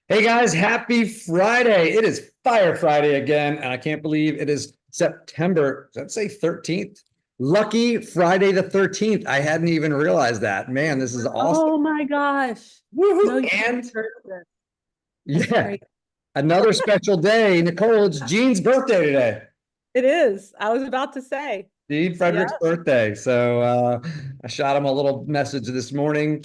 Hey guys, happy Friday. It is Fire Friday again, and I can't believe it is September, let's say 13th. Lucky Friday the 13th. I hadn't even realized that. Man, this is awesome. Oh my gosh. No, Woohoo. you And heard this. That's yeah, great. another special day. Nicole, it's Jean's birthday today. It is. I was about to say. Steve Yeah. Frederick's birthday. So I shot him a little message this morning.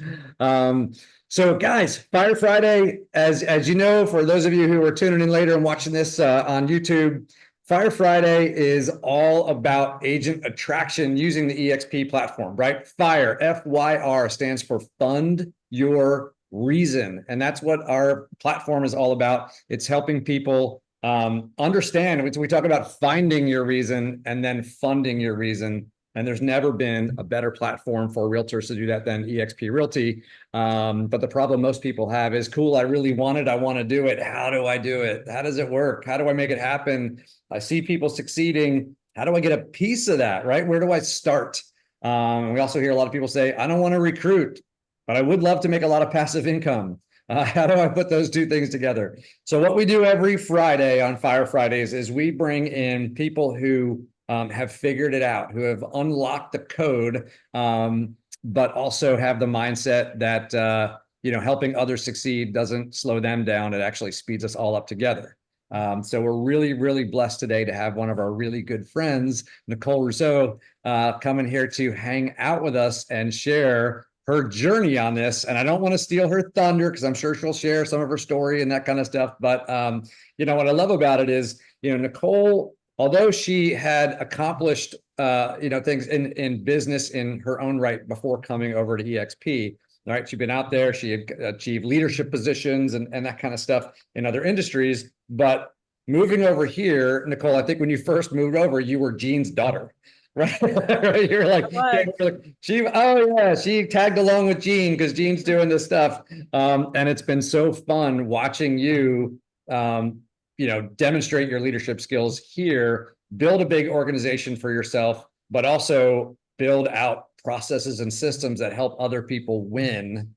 So guys, Fire Friday, as you know, for those of you who are tuning in later and watching this on YouTube, Fire Friday is all about agent attraction using the EXP platform, right? FYR, FYR stands for Fund Your Reason. And that's what our platform is all about. It's helping people understand. We talk about finding your reason and then funding your reason. And there's never been a better platform for realtors to do that than EXP Realty. But the problem most people have is, cool, I really want it. I want to do it. How do I do it? How does it work? How do I make it happen? I see people succeeding. How do I get a piece of that, right? Where do I start? We also hear a lot of people say, I don't want to recruit, but I would love to make a lot of passive income. How do I put those two things together? So what we do every Friday on Fire Fridays is we bring in people who have figured it out, who have unlocked the code, but also have the mindset that helping others succeed doesn't slow them down. It actually speeds us all up together. So we're really, really blessed today to have one of our really good friends, Nicole Rouseau, coming here to hang out with us and share her journey on this. And I don't want to steal her thunder because I'm sure she'll share some of her story and that kind of stuff. But what I love about it is, Nicole, although she had accomplished things in business in her own right before coming over to EXP. Right. She'd been out there, she had achieved leadership positions and that kind of stuff in other industries. But moving over here, Nicole, I think when you first moved over, you were Jean's daughter. Right. You're like, What? she tagged along with Jean because Jean's doing this stuff. And it's been so fun watching you demonstrate your leadership skills here, build a big organization for yourself, but also build out processes and systems that help other people win,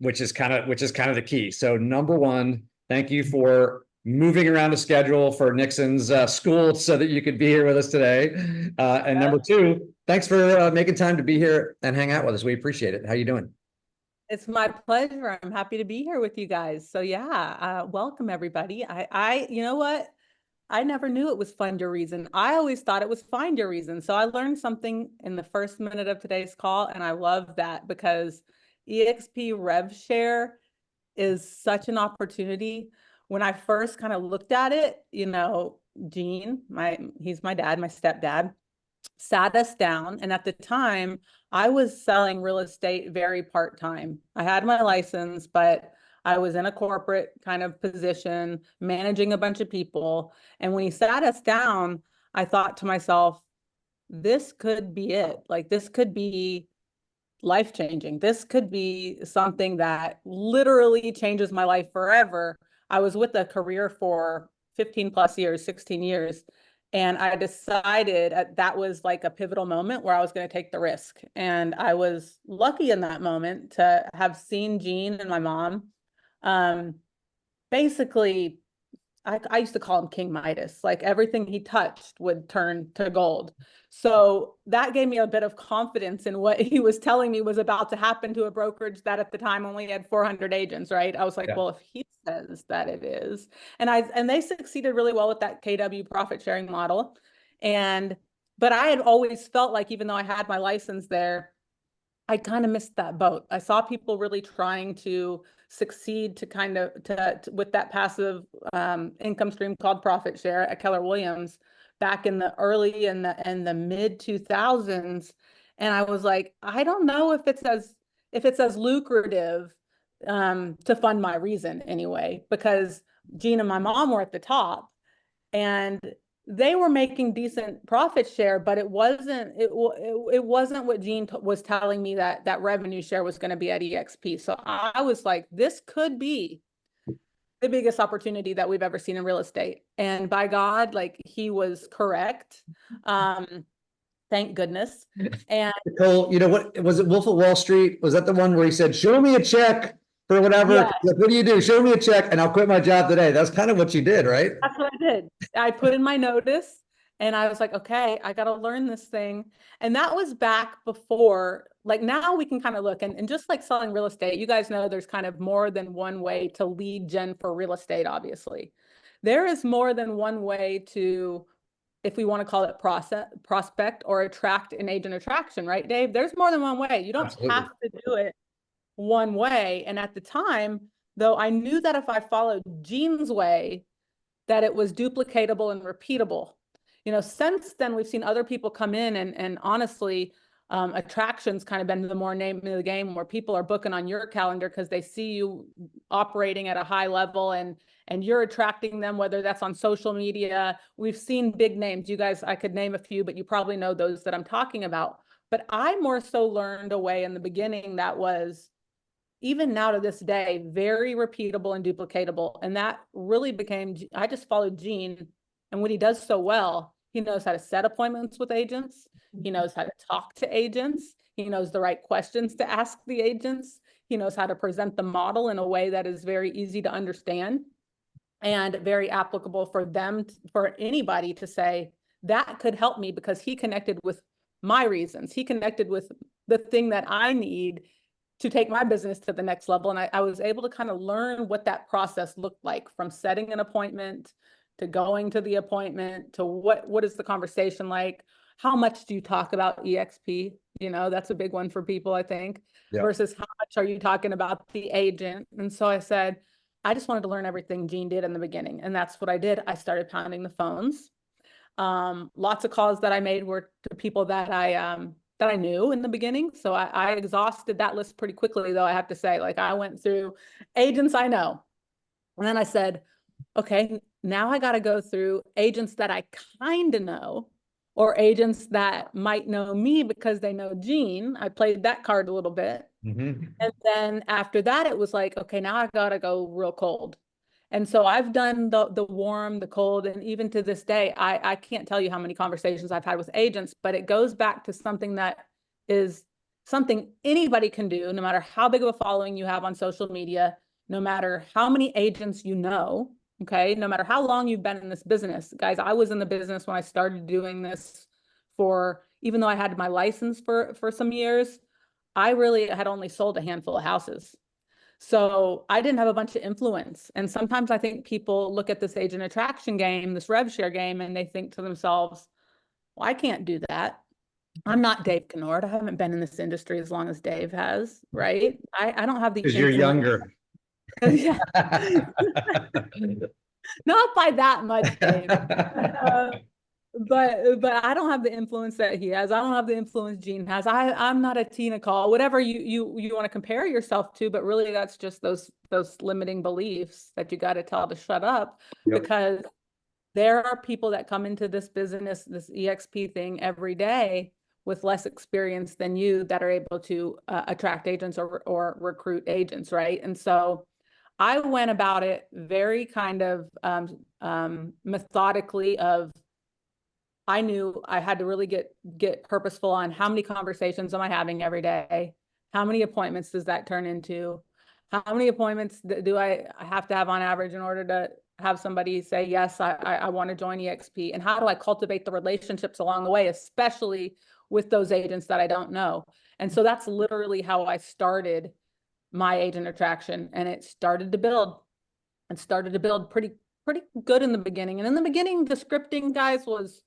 which is kind of the key. So number one, thank you for moving around the schedule for Nixon's school so that you could be here with us today. And number two, thanks for making time to be here and hang out with us. We appreciate it. How you doing? It's my pleasure. I'm happy to be here with you guys. So yeah, welcome everybody. You know what? I never knew it was Fund Your Reason. I always thought it was Find Your Reason. So I learned something in the first minute of today's call, and I love that because EXP Rev Share is such an opportunity. When I first kind of looked at it, Gene, he's my dad, my stepdad, sat us down. And at the time, I was selling real estate very part-time. I had my license, but I was in a corporate kind of position, managing a bunch of people. And when he sat us down, I thought to myself, this could be it. Like, this could be life-changing. This could be something that literally changes my life forever. I was with a career for 15 plus years, 16 years. And I decided that was like a pivotal moment where I was going to take the risk. And I was lucky in that moment to have seen Jean and my mom. Basically, I used to call him King Midas. Like, everything he touched would turn to gold. So that gave me a bit of confidence in what he was telling me was about to happen to a brokerage that at the time only had 400 agents, right? I was like, Yeah. well, if he says that it is. And they succeeded really well with that KW profit sharing model. But I had always felt like, even though I had my license there, I kind of missed that boat. I saw people really trying to succeed with that passive income stream called profit share at Keller Williams back in the early and the mid 2000s. And I was like, I don't know if it's as lucrative to fund my reason anyway, because Gina and my mom were at the top, and they were making decent profit share, but it wasn't what Gene was telling me that revenue share was going to be at EXP. So I was like, this could be the biggest opportunity that we've ever seen in real estate. And by God, like, he was correct. Thank goodness. And Nicole, what was it? Wolf of Wall Street? Was that the one where he said, "Show me a check"? for whatever. Yeah, Like, what do you do? Show me a check and I'll quit my job today. That's kind of what you did, right? that's what I did. I put in my notice and I was like, okay, I got to learn this thing. And that was back before, like now we can kind of look and just like selling real estate, you guys know there's kind of more than one way to lead gen for real estate, obviously. There is more than one way to, if we want to call it prospect or attract an agent attraction, right, Dave? There's more than one way. You don't Absolutely. have to do it one way. And at the time, though, I knew that if I followed Gene's way, that it was duplicatable and repeatable. You know, since then we've seen other people come in and honestly, attractions kind of been the more name of the game where people are booking on your calendar because they see you operating at a high level and you're attracting them, whether that's on social media. We've seen big names. You guys, I could name a few, but you probably know those that I'm talking about. But I more so learned a way in the beginning that was, even now to this day, very repeatable and duplicatable. And that really became, I just followed Gene. And what he does so well, he knows how to set appointments with agents. He knows how to talk to agents. He knows the right questions to ask the agents. He knows how to present the model in a way that is very easy to understand and very applicable for them, for anybody to say, that could help me because he connected with my reasons. He connected with the thing that I need to take my business to the next level. And I was able to kind of learn what that process looked like, from setting an appointment to going to the appointment to what is the conversation like? How much do you talk about EXP? You know, that's a big one for people, I think, Yeah. versus how much are you talking about the agent? And so I said, I just wanted to learn everything Gene did in the beginning. And that's what I did. I started pounding the phones. Lots of calls that I made were to people that I knew in the beginning. So I exhausted that list pretty quickly, though, I have to say. Like, I went through agents I know. And then I said, okay, now I got to go through agents that I kind of know, or agents that might know me because they know Gene. I played that card a little bit. Mm-hmm. And then after that, it was like, okay, now I got to go real cold. And so I've done the warm, the cold, and even to this day, I can't tell you how many conversations I've had with agents, but it goes back to something that is something anybody can do, no matter how big of a following you have on social media, no matter how many agents you know, okay, no matter how long you've been in this business. Guys, I was in the business when I started doing this for, even though I had my license for some years, I really had only sold a handful of houses. So I didn't have a bunch of influence. And sometimes I think people look at this agent attraction game, this rev share game, and they think to themselves, well, I can't do that. I'm not Dave Conord. I haven't been in this industry as long as Dave has, right? I don't have the Because you're influence. younger. Yeah, not by that much, Dave. But I don't have the influence that he has. I don't have the influence Gene has. I'm not a Tina Call, whatever you want to compare yourself to, but really that's just those limiting beliefs that you got to tell to shut up. Yep. Because there are people that come into this business, this EXP thing every day with less experience than you that are able to attract agents or recruit agents, right? And so I went about it very kind of methodically. Of, I knew I had to really get purposeful on how many conversations am I having every day? How many appointments does that turn into? How many appointments do I have to have on average in order to have somebody say, yes, I want to join EXP? And how do I cultivate the relationships along the way, especially with those agents that I don't know? And so that's literally how I started my agent attraction, and it started to build and started to build pretty good in the beginning. And in the beginning, the scripting, guys, was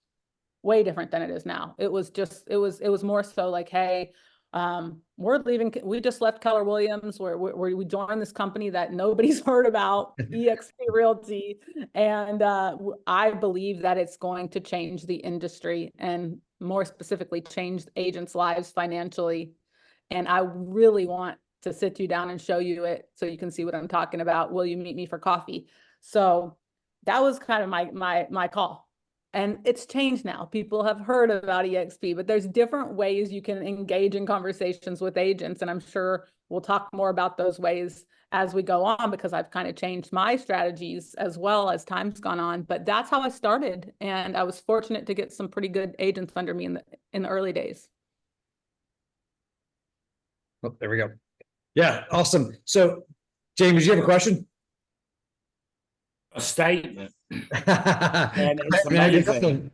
way different than it is now. It was just, it was more so like, hey, we're leaving. We just left Keller Williams, where we joined this company that nobody's heard about, EXP Realty. And I believe that it's going to change the industry, and more specifically change agents' lives financially. And I really want to sit you down and show you it so you can see what I'm talking about. Will you meet me for coffee? So that was kind of my call. And it's changed now. People have heard about EXP, but there's different ways you can engage in conversations with agents. And I'm sure we'll talk more about those ways as we go on, because I've kind of changed my strategies as well as time's gone on. But that's how I started. And I was fortunate to get some pretty good agents under me in the early days. Oh, there we go. Yeah, awesome. So James, you have a question? A statement. And it's amazing.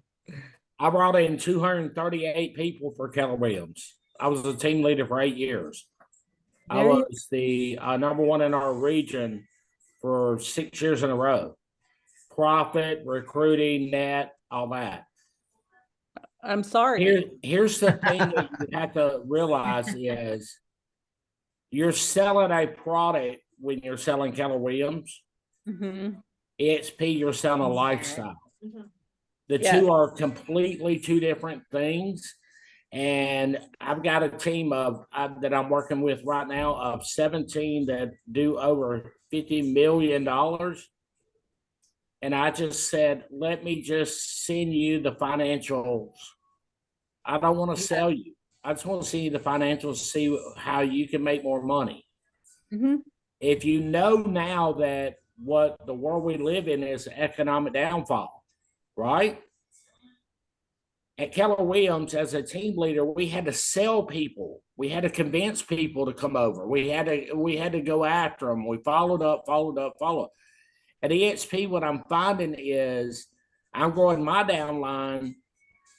I brought in 238 people for Keller Williams. I was a team leader for 8 years. I was the number one in our region for 6 years in a row. Profit, recruiting, net, all that. I'm sorry. Here's the thing that you have to realize is you're selling a product when you're selling Keller Williams. Mm-hmm. EXP, you're selling a lifestyle. Mm-hmm. The two are completely two different things. And I've got a team that I'm working with right now of 17 that do over $50 million. And I just said, let me just send you the financials. I don't want to sell you. I just want to see the financials, see how you can make more money. Mm-hmm. If you know now that what the world we live in is economic downfall, right? At Keller Williams, as a team leader, we had to sell people. We had to convince people to come over. We had to go after them. We followed up. At EXP, what I'm finding is I'm growing my downline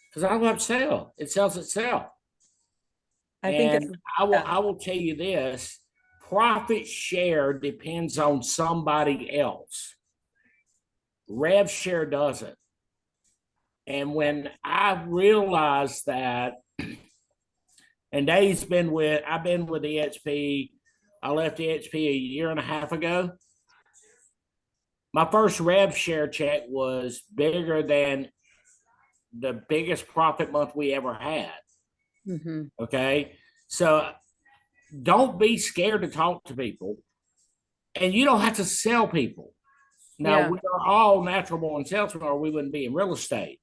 because I don't have to sell. It sells itself. I will tell you this: profit share depends on somebody else. Rev share doesn't. And when I realized that, and I've been with EXP, I left EXP a year and a half ago. My first rev share check was bigger than the biggest profit month we ever had. Mm-hmm. Okay. So don't be scared to talk to people, and you don't have to sell people. Now, we are all natural born salesmen, or we wouldn't be in real estate.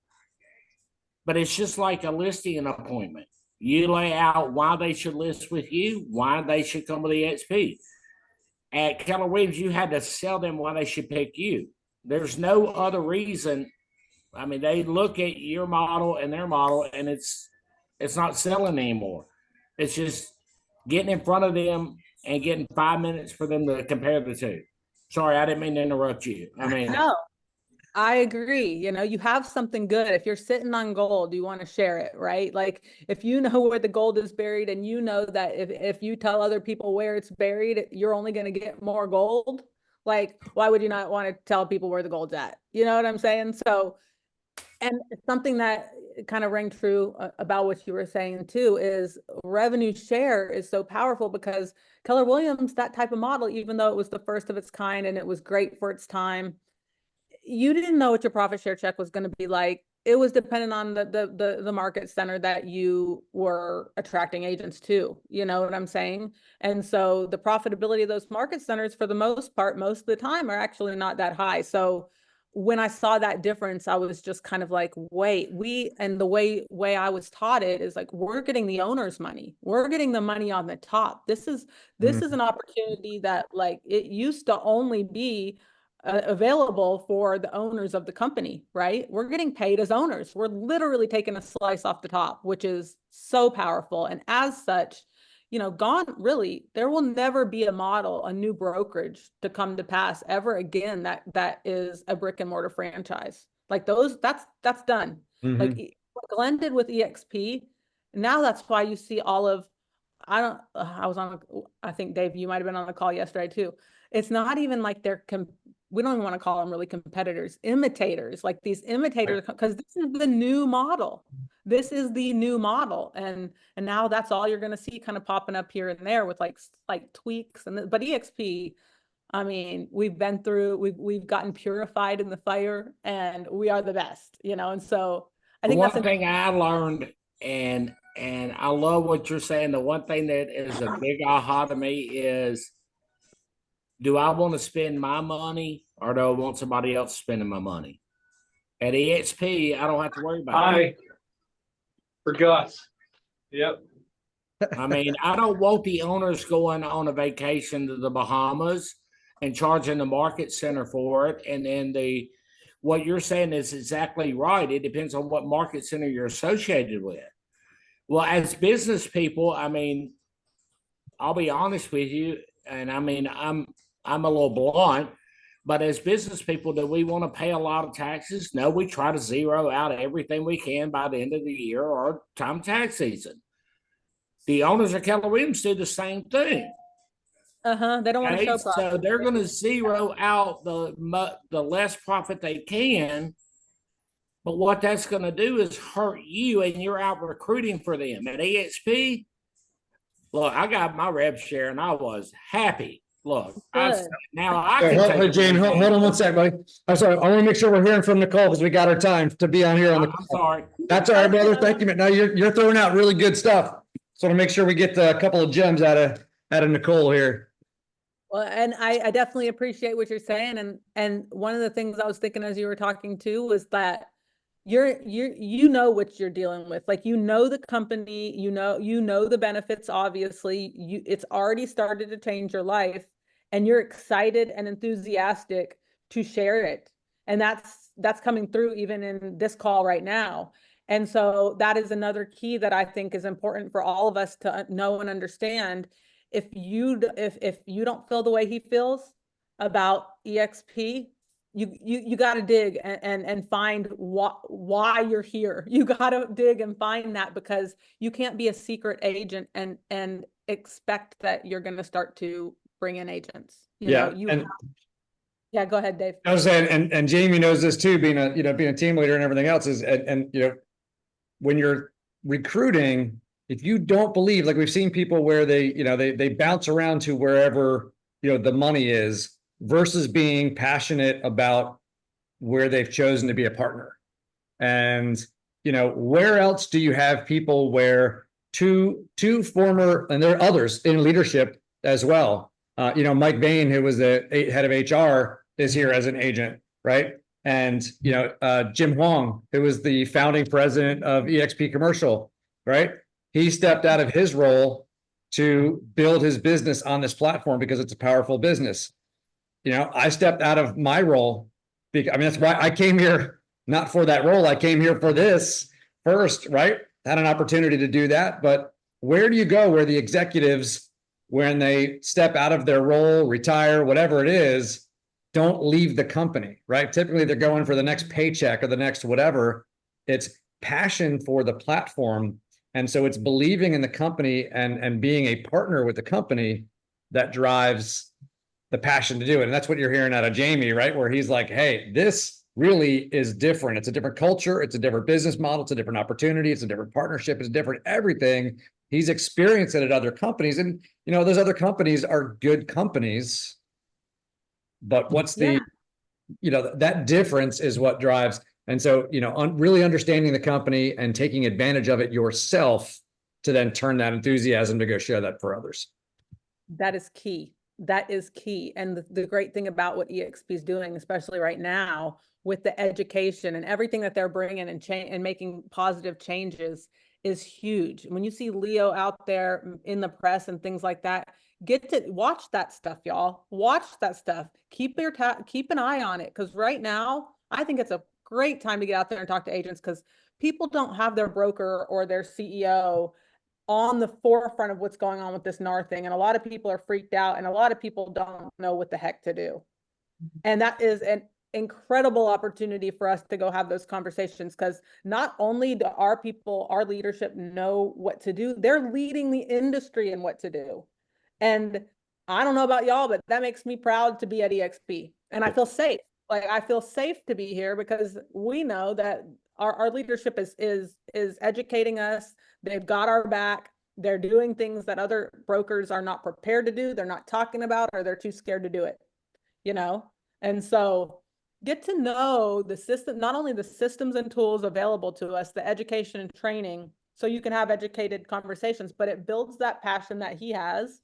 But it's just like a listing appointment. You lay out why they should list with you, why they should come with EXP. At Keller Williams, you had to sell them why they should pick you. There's no other reason. I mean, they look at your model and their model, and it's not selling anymore. It's just getting in front of them and getting 5 minutes for them to compare the two. Sorry, I didn't mean to interrupt you. No, I agree. You have something good. If you're sitting on gold, you want to share it, right? Like if you know where the gold is buried, and you know that if you tell other people where it's buried, you're only going to get more gold. Like, why would you not want to tell people where the gold's at? You know what I'm saying? So, and something that kind of rang true about what you were saying too is revenue share is so powerful because Keller Williams, that type of model, even though it was the first of its kind and it was great for its time, you didn't know what your profit share check was going to be like. It was dependent on the market center that you were attracting agents to. You know what I'm saying? And so the profitability of those market centers, for the most part, most of the time, are actually not that high. So when I saw that difference, I was just kind of like, wait, and the way I was taught it is like, we're getting the owner's money. We're getting the money on the top. This is an opportunity that, like, it used to only be available for the owners of the company, right? We're getting paid as owners. We're literally taking a slice off the top, which is so powerful. And as such, there will never be a model, a new brokerage to come to pass ever again that is a brick and mortar franchise. Like that's done. Mm-hmm. Like Glenn did with EXP. Now that's why you see all of, I think Dave, you might've been on the call yesterday too. It's not even like we don't even want to call them really competitors, imitators, like these imitators, because this is the new model. This is the new model. And now that's all you're going to see kind of popping up here and there with like tweaks. But EXP, I mean, we've gotten purified in the fire, and we are the best, and so I think one thing I learned, and I love what you're saying. The one thing that is a big aha to me is, do I want to spend my money, or do I want somebody else spending my money? At EXP, I don't have to worry about it. For Gus. Yep. I mean, I don't want the owners going on a vacation to the Bahamas and charging the market center for it. And then what you're saying is exactly right. It depends on what market center you're associated with. Well, as business people, I mean, I'll be honest with you. And I mean, I'm a little blunt, but as business people, do we want to pay a lot of taxes? No, we try to zero out everything we can by the end of the year or time tax season. The owners of Keller Williams do the same thing. They don't want to show profit. So they're going to zero out the less profit they can. But what that's going to do is hurt you, and you're out recruiting for them. At EXP, look, I got my rev share, and I was happy. Look, now I can take James, hold on one sec, buddy. I'm sorry. I want to make sure we're hearing from Nicole because we got our time to be on here on the I'm sorry. That's all right, brother. Thank you, man. No, you're throwing out really good stuff. So to make sure we get a couple of gems out of Nicole here. Well, and I definitely appreciate what you're saying. And one of the things I was thinking as you were talking too was that you know what you're dealing with. Like, you know, the company, you know the benefits, obviously. It's already started to change your life, and you're excited and enthusiastic to share it. And that's coming through even in this call right now. And so that is another key that I think is important for all of us to know and understand. If you don't feel the way he feels about EXP, you got to dig and find why you're here. You got to dig and find that, because you can't be a secret agent and expect that you're going to start to bring in agents. Yeah, go ahead, Dave. I was saying, and Jamie knows this too, being a team leader and everything else, is and when you're recruiting, if you don't believe, like we've seen people where they bounce around to wherever the money is, versus being passionate about where they've chosen to be a partner. And where else do you have people where two former, and there are others in leadership as well. Mike Bain, who was the head of HR, is here as an agent, right? And Jim Huang, who was the founding president of EXP Commercial, right? He stepped out of his role to build his business on this platform because it's a powerful business. I stepped out of my role because, that's why I came here, not for that role. I came here for this first, right? Had an opportunity to do that. But where do you go where the executives, when they step out of their role, retire, whatever it is, don't leave the company, right? Typically they're going for the next paycheck or the next whatever. It's passion for the platform. And so it's believing in the company and being a partner with the company that drives the passion to do it. And that's what you're hearing out of Jamie, right? Where he's like, hey, this really is different. It's a different culture. It's a different business model. It's a different opportunity. It's a different partnership. It's different everything. He's experienced it at other companies. And, those other companies are good companies. But what's the, that difference is what drives. And so, really understanding the company and taking advantage of it yourself to then turn that enthusiasm to go share that for others. That is key. That is key. And the great thing about what EXP is doing, especially right now with the education and everything that they're bringing and making positive changes, is huge. When you see Leo out there in the press and things like that, get to watch that stuff, y'all. Watch that stuff. Keep an eye on it, because right now I think it's a great time to get out there and talk to agents, because people don't have their broker or their CEO on the forefront of what's going on with this NAR thing. And a lot of people are freaked out, and a lot of people don't know what the heck to do. And that is an incredible opportunity for us to go have those conversations, because not only do our leadership know what to do, they're leading the industry in what to do. And I don't know about y'all, but that makes me proud to be at EXP. And I feel safe. Like, I feel safe to be here because we know that our leadership is educating us. They've got our back. They're doing things that other brokers are not prepared to do. They're not talking about, or they're too scared to do it, And so get to know the system, not only the systems and tools available to us, the education and training, so you can have educated conversations, but it builds that passion that he has.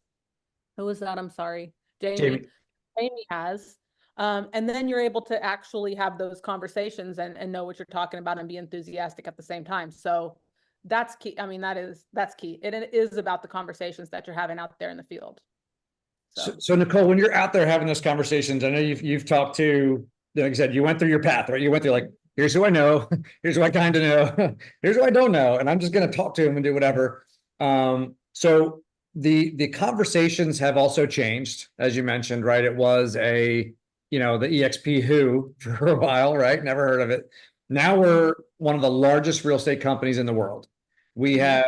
Who was that? I'm sorry. Jamie has. And then you're able to actually have those conversations and know what you're talking about and be enthusiastic at the same time. So that's key. That's key. It is about the conversations that you're having out there in the field. So Nicole, when you're out there having those conversations, I know you've talked to, like I said, you went through your path, right? You went through like, here's who I know, here's who I kind of know, here's who I don't know, and I'm just going to talk to him and do whatever. So the conversations have also changed, as you mentioned, right? It was the EXP who for a while, right? Never heard of it. Now we're one of the largest real estate companies in the world. We have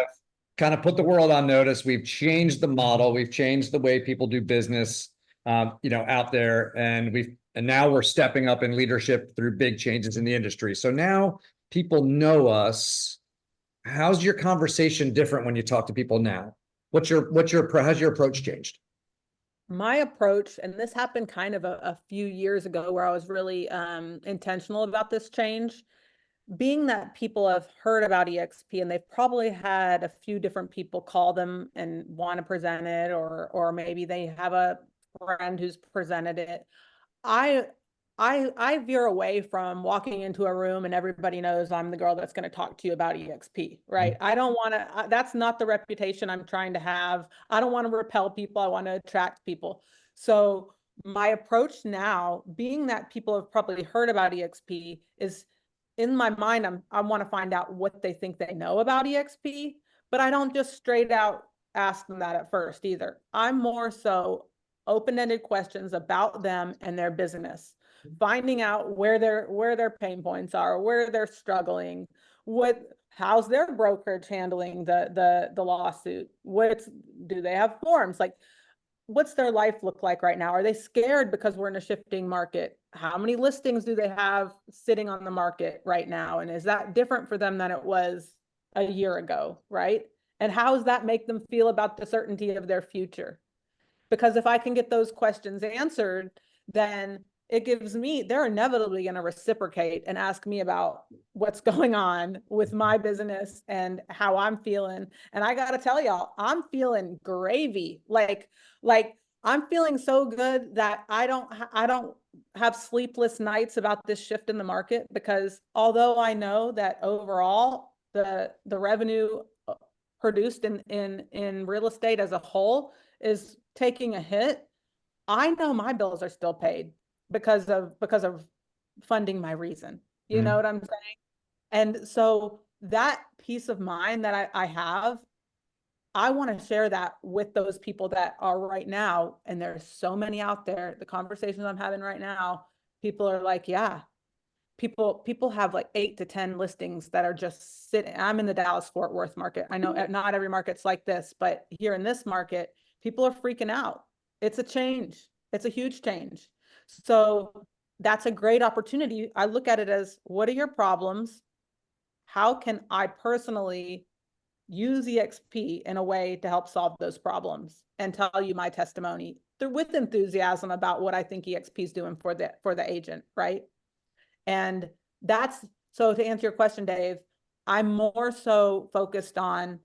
kind of put the world on notice. We've changed the model. We've changed the way people do business, out there, and now we're stepping up in leadership through big changes in the industry. So now people know us. How's your conversation different when you talk to people now? How's your approach changed? My approach, and this happened kind of a few years ago where I was really intentional about this change, being that people have heard about EXP and they've probably had a few different people call them and want to present it, or maybe they have a friend who's presented it. I veer away from walking into a room and everybody knows I'm the girl that's going to talk to you about EXP, right? I don't want to, that's not the reputation I'm trying to have. I don't want to repel people. I want to attract people. So my approach now, being that people have probably heard about EXP, is in my mind, I want to find out what they think they know about EXP, but I don't just straight out ask them that at first either. I'm more so open-ended questions about them and their business, finding out where their pain points are, where they're struggling, how's their brokerage handling the lawsuit, do they have forms, like what's their life look like right now? Are they scared because we're in a shifting market? How many listings do they have sitting on the market right now? And is that different for them than it was a year ago, right? And how does that make them feel about the certainty of their future? Because if I can get those questions answered, then it gives me, they're inevitably going to reciprocate and ask me about what's going on with my business and how I'm feeling. And I got to tell y'all, I'm feeling gravy. Like I'm feeling so good that I don't have sleepless nights about this shift in the market, because although I know that overall the revenue produced in real estate as a whole is taking a hit, I know my bills are still paid because of funding my reason. You know what I'm saying? And so that peace of mind that I have, I want to share that with those people that are right now. And there's so many out there. The conversations I'm having right now, people are like, yeah, people have like 8 to 10 listings that are just sitting. I'm in the Dallas-Fort Worth market. I know not every market's like this, but here in this market, people are freaking out. It's a change. It's a huge change. So that's a great opportunity. I look at it as, what are your problems? How can I personally use EXP in a way to help solve those problems, and tell you my testimony with enthusiasm about what I think EXP is doing for the agent, right? And that's, so to answer your question, Dave, I'm more so focused on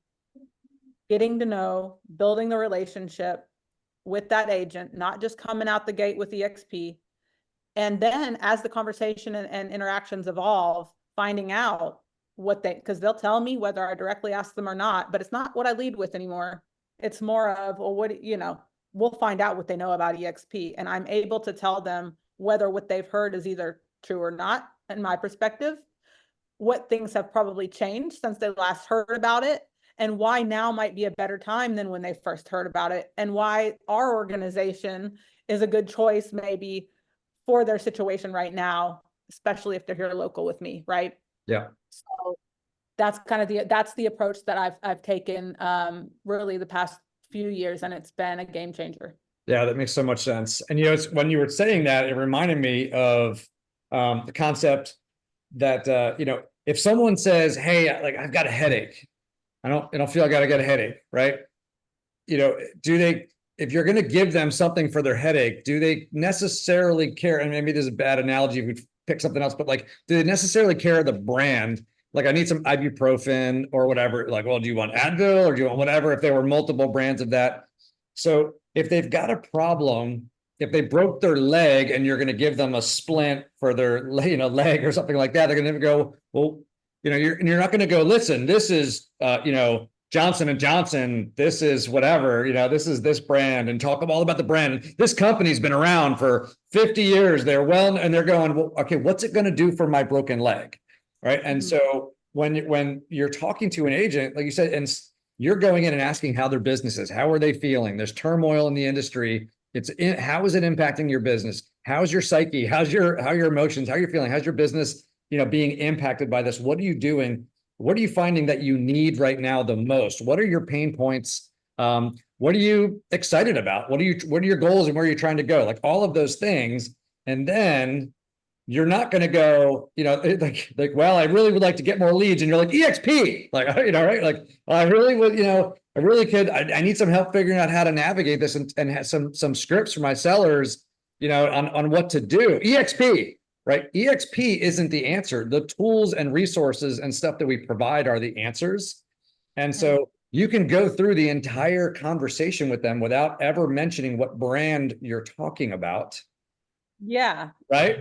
getting to know, building the relationship with that agent, not just coming out the gate with EXP. And then as the conversation and interactions evolve, finding out because they'll tell me whether I directly ask them or not, but it's not what I lead with anymore. It's more of, well, we'll find out what they know about EXP. And I'm able to tell them whether what they've heard is either true or not, in my perspective, what things have probably changed since they last heard about it, and why now might be a better time than when they first heard about it, and why our organization is a good choice maybe for their situation right now, especially if they're here local with me, right? Yeah. So that's kind of that's the approach that I've taken really the past few years, and it's been a game changer. Yeah, that makes so much sense. And it's, when you were saying that, it reminded me of the concept that if someone says, "Hey, like I've got a headache," I don't feel like I got a headache, right? If you're going to give them something for their headache, do they necessarily care? And maybe there's a bad analogy if we pick something else, but like, do they necessarily care the brand? Like, I need some ibuprofen or whatever. Like, well, do you want Advil or do you want whatever? If there were multiple brands of that. So if they've got a problem, if they broke their leg and you're going to give them a splint for their leg or something like that, they're going to go, well, you're not going to go, listen, this is, Johnson and Johnson, this is whatever, this is this brand, and talk all about the brand. This company's been around for 50 years. They're and they're going, well, okay, what's it going to do for my broken leg? Right. And so when you're talking to an agent, like you said, and you're going in and asking how their business is. How are they feeling? There's turmoil in the industry. How is it impacting your business? How's your psyche? How your emotions? How you're feeling? How's your business, being impacted by this? What are you doing? What are you finding that you need right now the most? What are your pain points? What are you excited about? What are your goals and where you're trying to go? Like all of those things. And then you're not going to go, well, I really would like to get more leads. And you're like, EXP, like, right? Like, I really would, I really could, I need some help figuring out how to navigate this and have some scripts for my sellers, on what to do. EXP, right? EXP isn't the answer. The tools and resources and stuff that we provide are the answers. And so you can go through the entire conversation with them without ever mentioning what brand you're talking about. Yeah. Right.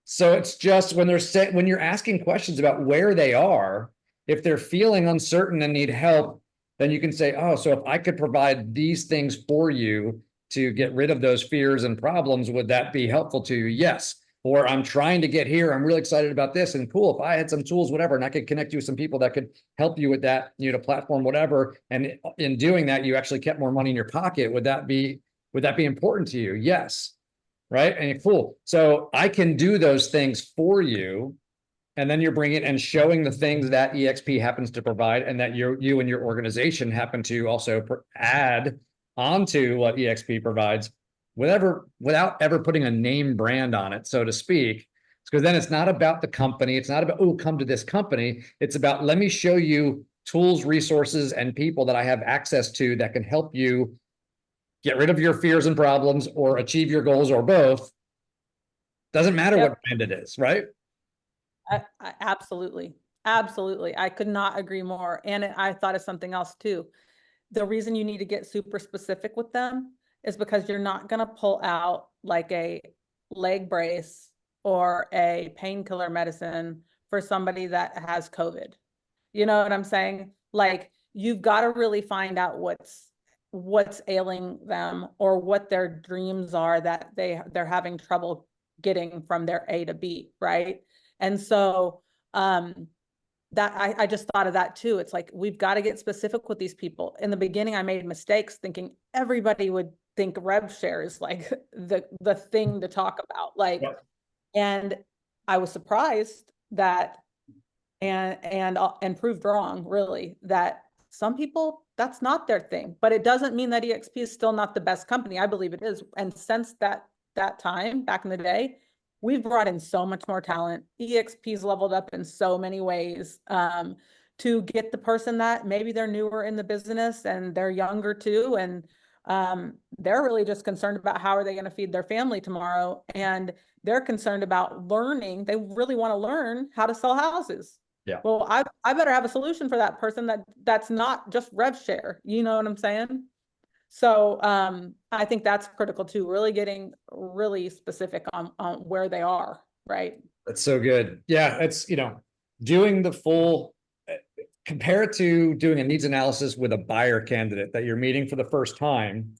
So it's just when you're asking questions about where they are, if they're feeling uncertain and need help, then you can say, oh, so if I could provide these things for you to get rid of those fears and problems, would that be helpful to you? Yes. Or I'm trying to get here. I'm really excited about this. And cool, if I had some tools, whatever, and I could connect you with some people that could help you with that, platform, whatever. And in doing that, you actually kept more money in your pocket. Would that be important to you? Yes. Right. And cool. So I can do those things for you. And then you're bringing and showing the things that EXP happens to provide and that you and your organization happen to also add onto what EXP provides without ever putting a name brand on it, so to speak. Because then it's not about the company. It's not about, oh, come to this company. It's about, let me show you tools, resources, and people that I have access to that can help you get rid of your fears and problems or achieve your goals or both. Doesn't matter what brand it is, right? I absolutely. Absolutely. I could not agree more. And I thought of something else too. The reason you need to get super specific with them is because you're not going to pull out like a leg brace or a painkiller medicine for somebody that has COVID. You know what I'm saying? Like you've got to really find out what's ailing them or what their dreams are that they're having trouble getting from their A to B, right? And so that I just thought of that too. It's like we've got to get specific with these people. In the beginning, I made mistakes thinking everybody would think rev share is like the thing to talk about. Like, and I was surprised that and proved wrong, really, that some people, that's not their thing. But it doesn't mean that EXP is still not the best company. I believe it is. And since that time back in the day, we've brought in so much more talent. EXP's leveled up in so many ways to get the person that maybe they're newer in the business and they're younger too. And they're really just concerned about how are they going to feed their family tomorrow. And they're concerned about learning. They really want to learn how to sell houses. Yeah. Well, I better have a solution for that person that's not just rev share. You know what I'm saying? So I think that's critical too, really getting really specific on where they are, right? That's so good. Yeah, it's, doing the full, compare it to doing a needs analysis with a buyer candidate that you're meeting for the first time,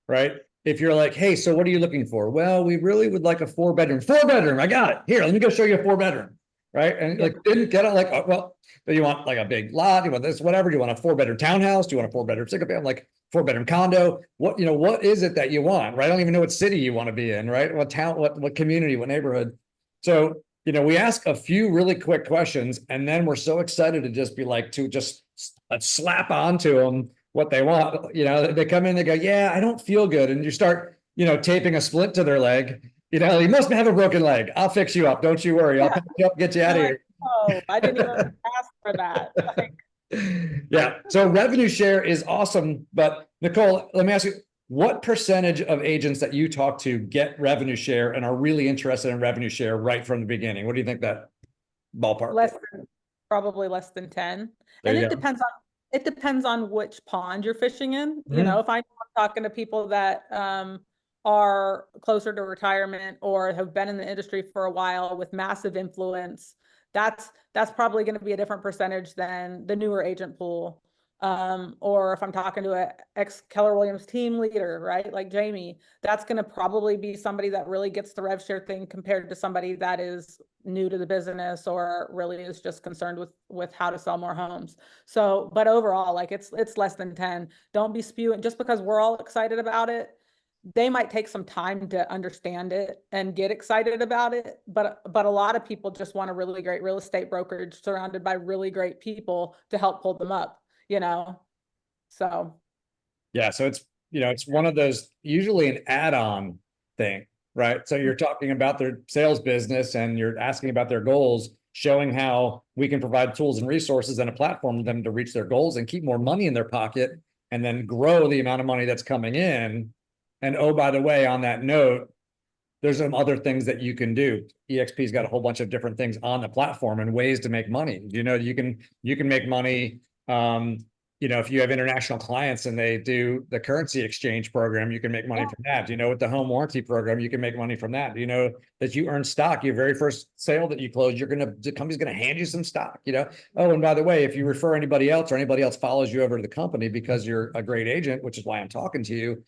right? If you're like, hey, so what are you looking for? Well, we really would like a 4-bedroom. I got it. Here, let me go show you a 4-bedroom. Right. And like, didn't get it like, oh, well, do you want like a big lot? Do you want this, whatever? Do you want a 4-bedroom townhouse? Do you want a 4-bedroom single family? Like 4-bedroom condo? What, what is it that you want? Right. I don't even know what city you want to be in. Right. What town, what community, what neighborhood? So, we ask a few really quick questions and then we're so excited to just be like, to just slap onto them what they want. They come in, they go, yeah, I don't feel good. And you start, taping a splint to their leg. You must have a broken leg. I'll fix you up. Don't you worry. I'll pick you up, get you out of here. Oh, I didn't even ask for that. Yeah. So revenue share is awesome. But Nicole, let me ask you, what percentage of agents that you talk to get revenue share and are really interested in revenue share right from the beginning? What do you think that ballpark? Probably less than 10. And it depends on which pond you're fishing in. Mm-hmm. If I'm talking to people that are closer to retirement or have been in the industry for a while with massive influence, that's probably going to be a different percentage than the newer agent pool. Or if I'm talking to an ex Keller Williams team leader, right, like Jamie, that's going to probably be somebody that really gets the rev share thing compared to somebody that is new to the business or really is just concerned with how to sell more homes. So, but overall, like it's less than 10. Don't be spewing just because we're all excited about it. They might take some time to understand it and get excited about it, but a lot of people just want a really great real estate brokerage surrounded by really great people to help pull them up, you know. So Yeah, so it's one of those, usually an add-on thing, right? So you're talking about their sales business and you're asking about their goals, showing how we can provide tools and resources and a platform for them to reach their goals and keep more money in their pocket and then grow the amount of money that's coming in. And oh, by the way, on that note, there's some other things that you can do. EXP's got a whole bunch of different things on the platform and ways to make money. You can make money. If you have international clients and they do the currency exchange program, you can make money from that. With the home warranty program, you can make money from that. That you earn stock, your very first sale that you close, the company's going to hand you some stock, Oh, and by the way, if you refer anybody else or anybody else follows you over to the company because you're a great agent, which is why I'm talking to you,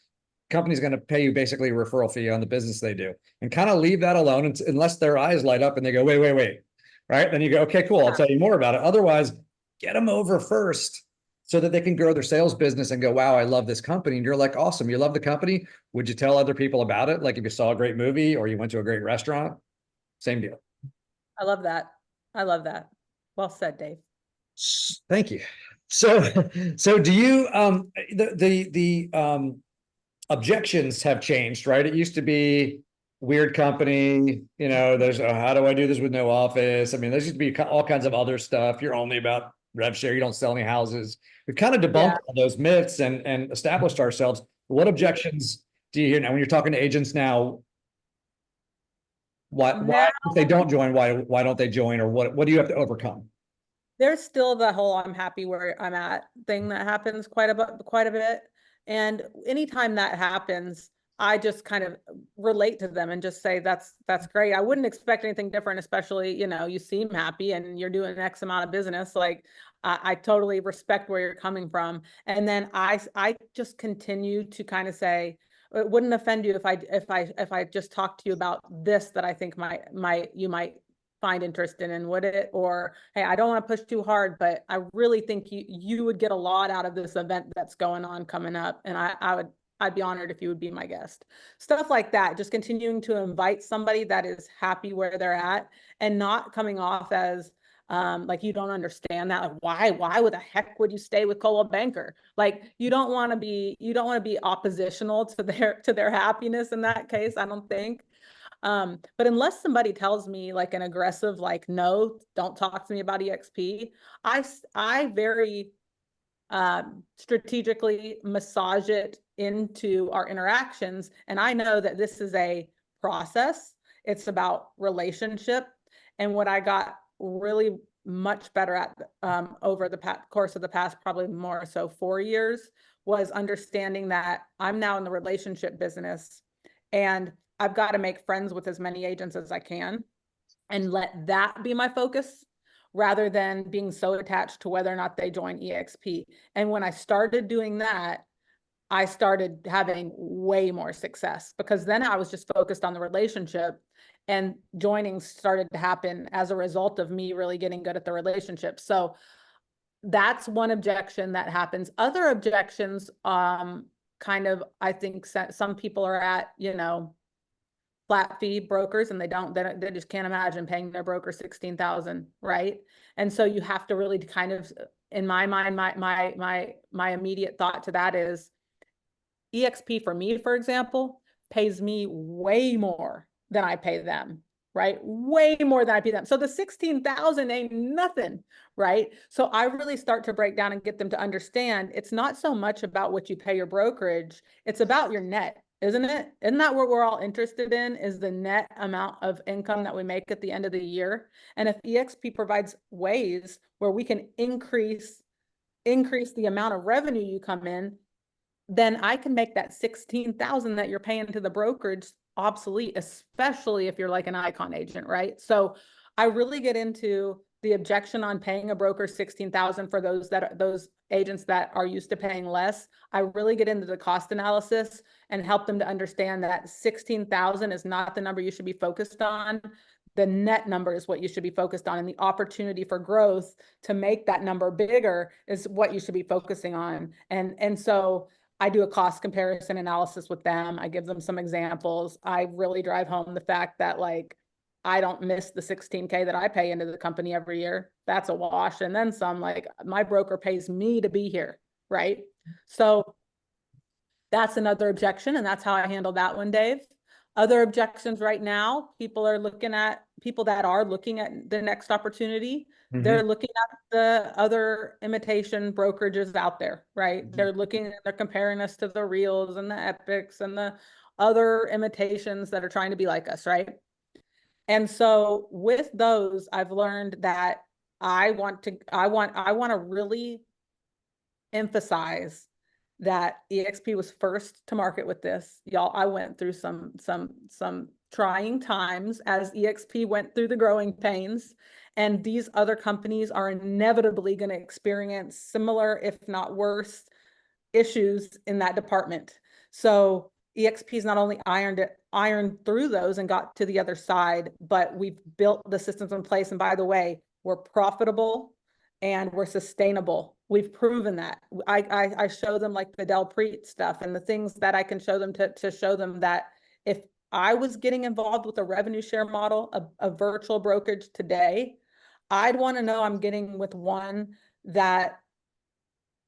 company's going to pay you basically a referral fee on the business they do, and kind of leave that alone unless their eyes light up and they go, wait, right? Then you go, okay, cool. I'll tell you more about it. Otherwise, get them over first so that they can grow their sales business and go, wow, I love this company. And you're like, awesome. You love the company. Would you tell other people about it? Like if you saw a great movie or you went to a great restaurant, same deal. I love that. Well said, Dave. Thank you. So do you, the objections have changed, right? It used to be weird company, there's how do I do this with no office? I mean, there used to be all kinds of other stuff. You're only about rev share. You don't sell any houses. We've kind of debunked all those myths and established ourselves. What objections do you hear now when you're talking to agents now? Why if they don't join, why don't they join, or what do you have to overcome? There's still the whole I'm happy where I'm at thing that happens quite a bit. And anytime that happens, I just kind of relate to them and just say, that's great. I wouldn't expect anything different, especially, you seem happy and you're doing X amount of business. Like I totally respect where you're coming from. And then I just continue to kind of say, it wouldn't offend you if I just talked to you about this that I think you might find interest in, would it? Or, hey, I don't want to push too hard, but I really think you would get a lot out of this event that's going on coming up. And I'd be honored if you would be my guest. Stuff like that, just continuing to invite somebody that is happy where they're at and not coming off as like you don't understand that. Like, why the heck would you stay with Coldwell Banker? Like you don't want to be oppositional to their happiness in that case, I don't think. But unless somebody tells me like an aggressive, like, no, don't talk to me about EXP, I very strategically massage it into our interactions. And I know that this is a process. It's about relationship. And what I got really much better at over the course of the past, probably more so 4 years, was understanding that I'm now in the relationship business and I've got to make friends with as many agents as I can and let that be my focus rather than being so attached to whether or not they join EXP. And when I started doing that, I started having way more success because then I was just focused on the relationship, and joining started to happen as a result of me really getting good at the relationship. So that's one objection that happens. Other objections, kind of, I think some people are at, flat fee brokers, and they just can't imagine paying their broker $16,000, right? And so you have to really kind of, in my mind, my immediate thought to that is EXP for me, for example, pays me way more than I pay them, right? Way more than I pay them. So the 16,000 ain't nothing, right? So I really start to break down and get them to understand it's not so much about what you pay your brokerage, it's about your net. Isn't it? Isn't that what we're all interested in, is the net amount of income that we make at the end of the year? And if EXP provides ways where we can increase the amount of revenue you come in, then I can make that 16,000 that you're paying to the brokerage obsolete, especially if you're like an icon agent, right? So I really get into the objection on paying a broker 16,000 for those agents that are used to paying less. I really get into the cost analysis and help them to understand that 16,000 is not the number you should be focused on. the net number is what you should be focused on, and the opportunity for growth to make that number bigger is what you should be focusing on. And so I do a cost comparison analysis with them. I give them some examples. I really drive home the fact that, like, I don't miss the $16K that I pay into the company every year. That's a wash. And then some. Like, my broker pays me to be here, right? So that's another objection, and that's how I handle that one, Dave. Other objections right now, people that are looking at the next opportunity. They're looking at the other imitation brokerages out there, right? They're comparing us to the Reals and the Epics and the other imitations that are trying to be like us, right? And so with those, I've learned that I want to really emphasize that EXP was first to market with this. Y'all, I went through some trying times as EXP went through the growing pains, and these other companies are inevitably going to experience similar, if not worse, issues in that department. So EXP's not only ironed through those and got to the other side, but we've built the systems in place. And by the way, we're profitable and we're sustainable. We've proven that. I show them, like, the Del Preet stuff and the things that I can show them to show them that if I was getting involved with a revenue share model, a virtual brokerage today, I'd want to know I'm getting with one that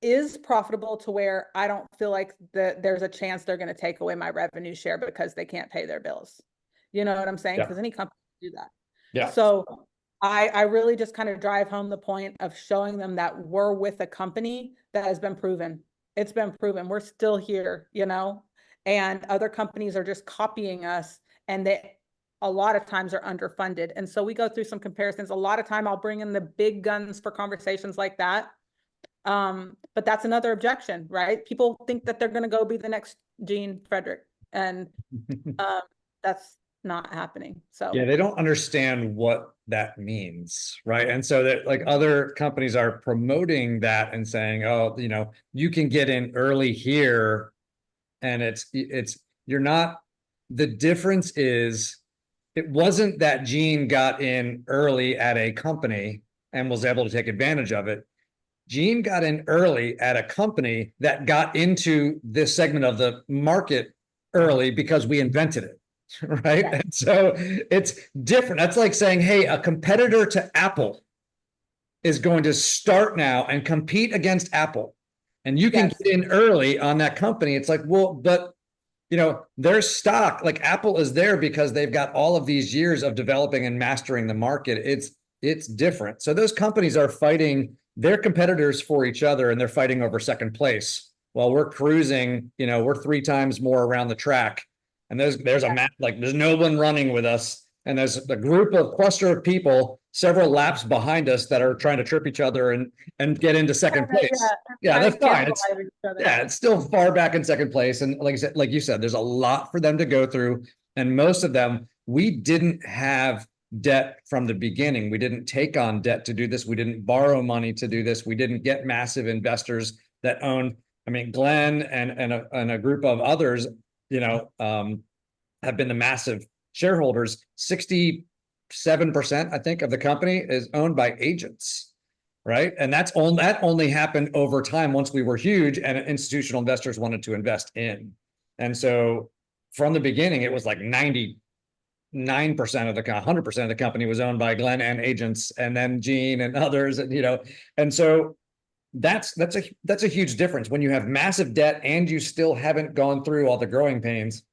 is profitable to where I don't feel like there's a chance they're going to take away my revenue share because they can't pay their bills. You know what I'm saying? Because any company can do that. Yeah. So I really just kind of drive home the point of showing them that we're with a company that has been proven. It's been proven. We're still here, you know, and other companies are just copying us, and they a lot of times are underfunded. And so we go through some comparisons. A lot of time I'll bring in the big guns for conversations like that. But that's another objection, right? People think that they're going to go be the next Gene Frederick, and that's not happening. So yeah, they don't understand what that means, right? And so that, like, other companies are promoting that and saying, oh, you know, you can get in early here, and you're not. The difference is, it wasn't that Gene got in early at a company and was able to take advantage of it. Gene got in early at a company that got into this segment of the market early because we invented it, right? Yeah. And so it's different. That's like saying, hey, a competitor to Apple is going to start now and compete against Apple, and you can get in early on that company. It's like, well, but you know, their stock, like Apple, is there because they've got all of these years of developing and mastering the market. It's different. So those companies are fighting their competitors for each other, and they're fighting over second place while we're cruising. You know, we're 3 times more around the track, and there's a map, like, there's no one running with us, and there's a cluster of people several laps behind us that are trying to trip each other and get into second place. Yeah, that's fine. It's still far back in second place. And like you said, there's a lot for them to go through. And most of them, we didn't have debt from the beginning. We didn't take on debt to do this. We didn't borrow money to do this. We didn't get massive investors that own. I mean, Glenn and a group of others, you know, have been the massive shareholders. 67%, I think, of the company is owned by agents, right? And that only happened over time once we were huge and institutional investors wanted to invest in. And so from the beginning, it was like 99% of the 100% of the company was owned by Glenn and agents, and then Gene and others, and, you know, and so that's a huge difference when you have massive debt and you still haven't gone through all the growing pains.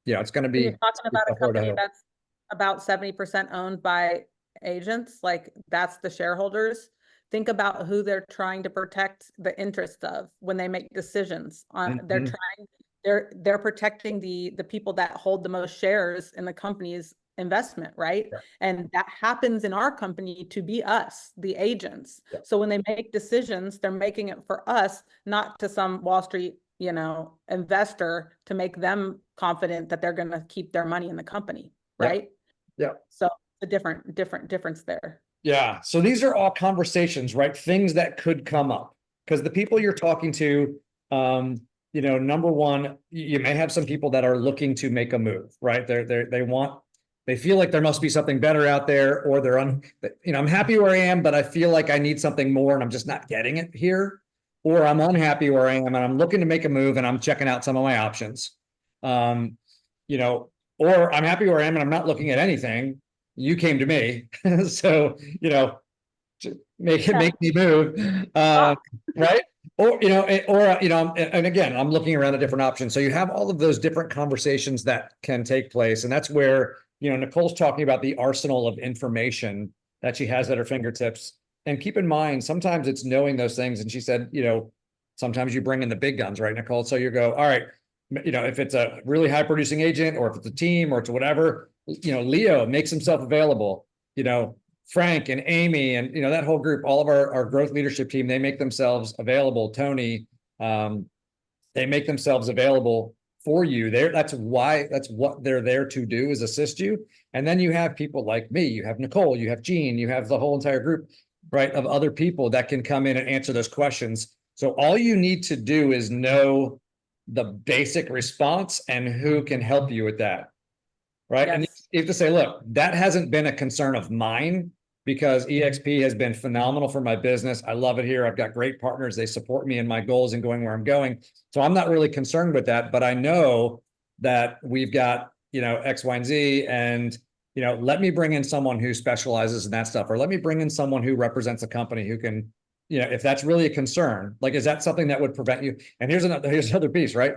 Yeah, it's going to be. You're talking about a company that's about 70% owned by agents, like, that's the shareholders. Think about who they're trying to protect the interest of when they make decisions on. They're protecting the people that hold the most shares in the company's investment, right? Yeah. And that happens in our company to be us, the agents. Yeah. So when they make decisions, they're making it for us, not to some Wall Street, you know, investor to make them confident that they're going to keep their money in the company, right? Yeah. So a different difference there. Yeah. So these are all conversations, right? Things that could come up, because the people you're talking to, you know, number one, you may have some people that are looking to make a move, right? They want they feel like there must be something better out there, or I'm happy where I am, but I feel like I need something more and I'm just not getting it here. Or I'm unhappy where I am and I'm looking to make a move and I'm checking out some of my options. Um, or I'm happy where I am and I'm not looking at anything. You came to me. So, to make me move. Right. And again, I'm looking around at different options. So you have all of those different conversations that can take place. And that's where, Nicole's talking about the arsenal of information that she has at her fingertips. And keep in mind, sometimes it's knowing those things. And she said, sometimes you bring in the big guns, right, Nicole? So you go, all right, if it's a really high producing agent or if it's a team or it's whatever, Leo makes himself available, Frank and Amy and that whole group, all of our growth leadership team, they make themselves available. Tony, they make themselves available for you. That's what they're there to do, is assist you. And then you have people like me, you have Nicole, you have Jean, you have the whole entire group, right, of other people that can come in and answer those questions. So all you need to do is know the basic response and who can help you with that. Right. Yes. And you have to say, look, that hasn't been a concern of mine because EXP has been phenomenal for my business. I love it here. I've got great partners. They support me in my goals and going where I'm going. So I'm not really concerned with that, but I know that we've got, X, Y, and Z, and, let me bring in someone who specializes in that stuff, or let me bring in someone who represents a company who can, if that's really a concern, like, is that something that would prevent you? And here's another piece, right?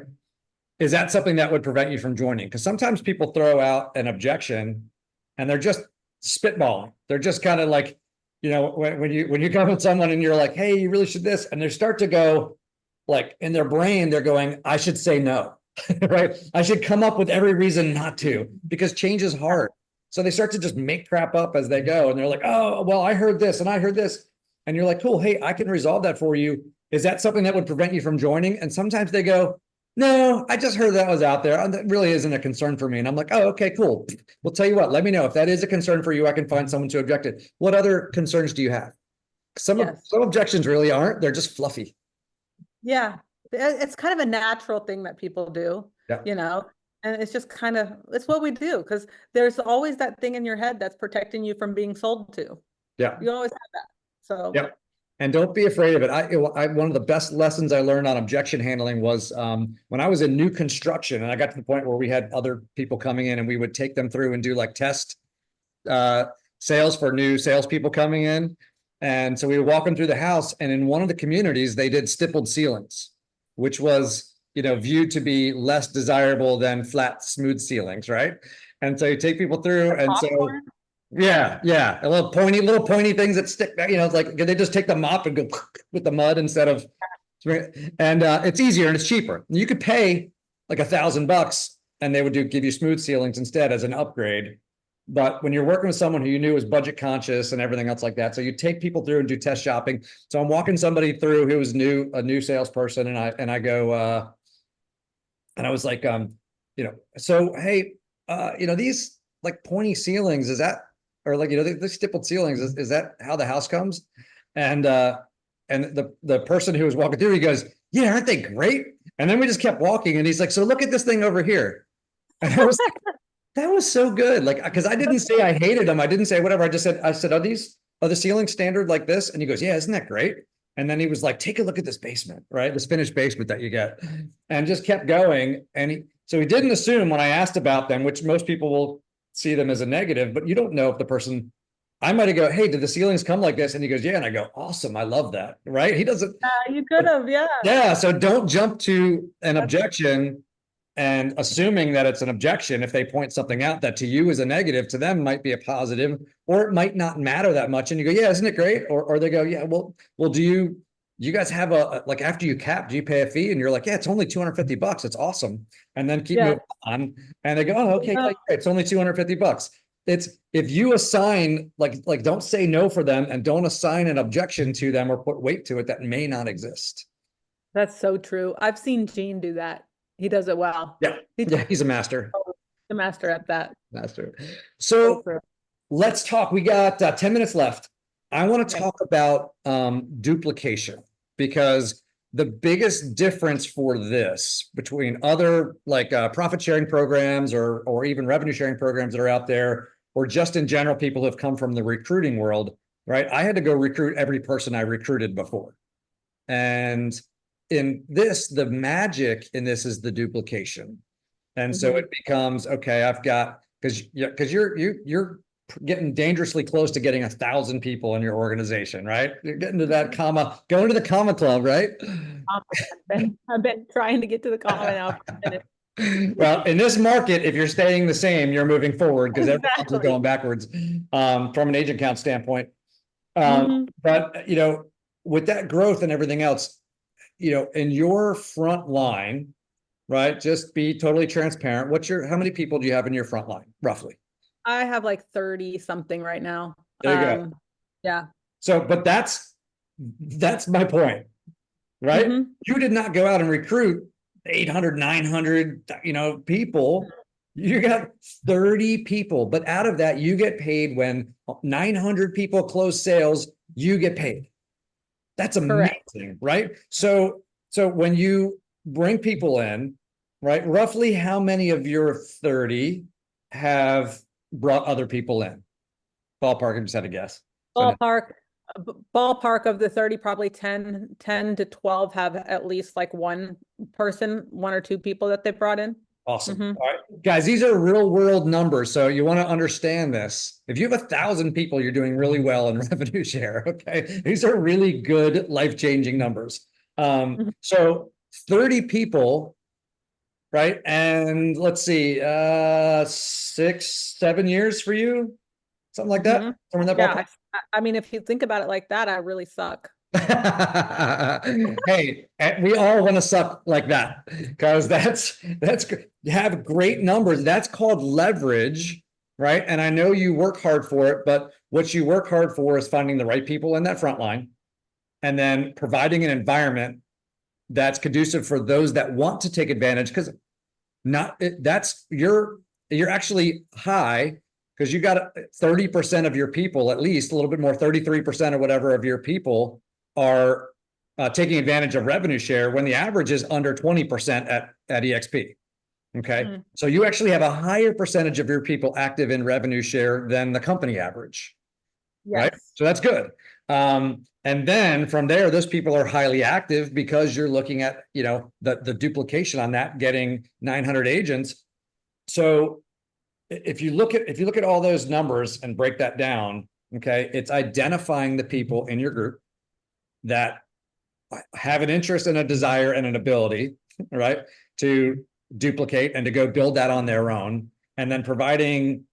Is that something that would prevent you from joining? Because sometimes people throw out an objection and they're just spitballing. They're just kind of like, when you come with someone and you're like, hey, you really should this. And they start to go, like, in their brain, they're going, I should say no, right? I should come up with every reason not to, because change is hard. So they start to just make crap up as they go. And they're like, oh, well, I heard this and I heard this. And you're like, cool, hey, I can resolve that for you. Is that something that would prevent you from joining? And sometimes they go, no, I just heard that was out there. That really isn't a concern for me. And I'm like, oh, okay, cool. Well, tell you what, let me know if that is a concern for you. I can find someone to object it. What other concerns do you have? Some objections really aren't. They're just fluffy. Yeah, it's kind of a natural thing that people do, and it's just it's what we do, because there's always that thing in your head that's protecting you from being sold to. Yeah. You always have that. So yeah. And don't be afraid of it. One of the best lessons I learned on objection handling was when I was in new construction, and I got to the point where we had other people coming in and we would take them through and do like test sales for new salespeople coming in. And so we would walk them through the house, and in one of the communities, they did stippled ceilings, which was, viewed to be less desirable than flat, smooth ceilings, right? And so you take people through, and so yeah, a little pointy things that stick. It's like they just take the mop and go with the mud instead of, and it's easier and it's cheaper. You could pay like $1,000 and they would give you smooth ceilings instead as an upgrade. But when you're working with someone who you knew was budget conscious and everything else like that, so you take people through and do test shopping. So I'm walking somebody through who was a new salesperson, and I go, and I was like, so hey, these like pointy ceilings, is that, or like, the stippled ceilings, is that how the house comes? And the person who was walking through, he goes, yeah, aren't they great? And then we just kept walking, and he's like, so look at this thing over here. And I was that was so good. Like, because I didn't say I hated them. I didn't say whatever. I said, are the ceilings standard like this? And he goes, yeah, isn't that great? And then he was like, take a look at this basement, right? This finished basement that you get, and just kept going. And so he didn't assume when I asked about them, which most people will see them as a negative, but you don't know if the person, I might have go, hey, did the ceilings come like this? And he goes, yeah. And I go, awesome. I love that. Right. He doesn't. You could have, yeah. Yeah. So don't jump to an objection and assuming that it's an objection. If they point something out that to you is a negative, to them might be a positive, or it might not matter that much. And you go, yeah, isn't it great? Or they go, yeah, well, do you guys have like, after you cap, do you pay a fee? And you're like, yeah, it's only $250. It's awesome. And then keep moving on. And they go, oh, okay, great. It's only $250. It's, if you assign, like, don't say no for them, and don't assign an objection to them or put weight to it that may not exist. That's so true. I've seen Gene do that. He does it well. Yeah. He's a master. The master at that. Master. So let's talk. We got 10 minutes left. I want to talk about duplication, because the biggest difference for this between other like profit sharing programs or even revenue sharing programs that are out there, or just in general, people who have come from the recruiting world, right? I had to go recruit every person I recruited before. And in this, the magic in this is the duplication. And so it becomes, okay, I've got, because you're getting dangerously close to getting 1,000 people in your organization, right? You're getting to that comma, going to the comma club, right? I've been trying to get to the comma now for a minute. Well, in this market, if you're staying the same, you're moving forward because everyone's Exactly. going backwards from an agent count standpoint. Mhm. But, with that growth and everything else, in your front line, right? Just be totally transparent. How many people do you have in your front line, roughly? I have like 30 something right now. There you go. Yeah. So, but that's my point, right? Mhm. You did not go out and recruit 800, 900, people. You got 30 people, but out of that, you get paid when 900 people close sales, you get paid. That's amazing, Correct. right? So when you bring people in, right, roughly how many of your 30 have brought other people in? Ballpark, I just had a guess. Ballpark of the 30, probably 10 to 12 have at least like one or two people that they brought in. Awesome. Mhm. All right, guys, these are real world numbers. So you want to understand this. If you have 1,000 people, you're doing really well in revenue share. Okay. These are really good life-changing numbers. So 30 people, right? And let's see, 6, 7 years for you, something like that. Somewhere in that ballpark. Yeah, I mean, if you think about it like that, I really suck. Hey, we all want to suck like that because that's you have great numbers. That's called leverage, right? And I know you work hard for it, but what you work hard for is finding the right people in that front line and then providing an environment that's conducive for those that want to take advantage. Because you're actually high because you got 30% of your people, at least a little bit more, 33% or whatever of your people are taking advantage of revenue share when the average is under 20% at EXP. Okay. So you actually have a higher percentage of your people active in revenue share than the company average. Yes. Right. So that's good. And then from there, those people are highly active because you're looking at, the duplication on that, getting 900 agents. So if you look at all those numbers and break that down, okay, it's identifying the people in your group that have an interest and a desire and an ability, right, to duplicate and to go build that on their own, and then providing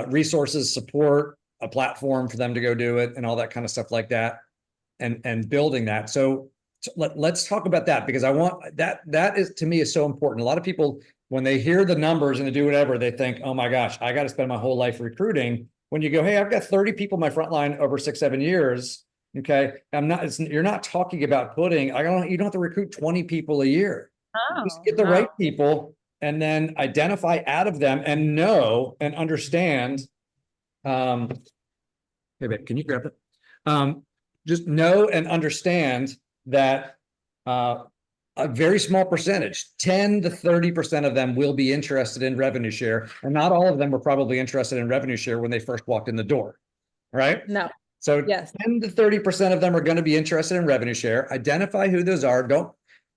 resources, support, a platform for them to go do it, and all that kind of stuff like that, and building that. So let's talk about that, because I want that is, to me, is so important. A lot of people, when they hear the numbers and they do whatever, they think, oh my gosh, I got to spend my whole life recruiting. When you go, hey, I've got 30 people in my front line over 6-7 years. Okay. You're not talking about you don't have to recruit 20 people a year. Just get the right people and then identify out of them and know and understand. Hey, babe, can you grab it? Just know and understand that a very small percentage, 10 to 30% of them, will be interested in revenue share. And not all of them were probably interested in revenue share when they first walked in the door, right? No. So yes. 10 to 30% of them are going to be interested in revenue share. Identify who those are. Don't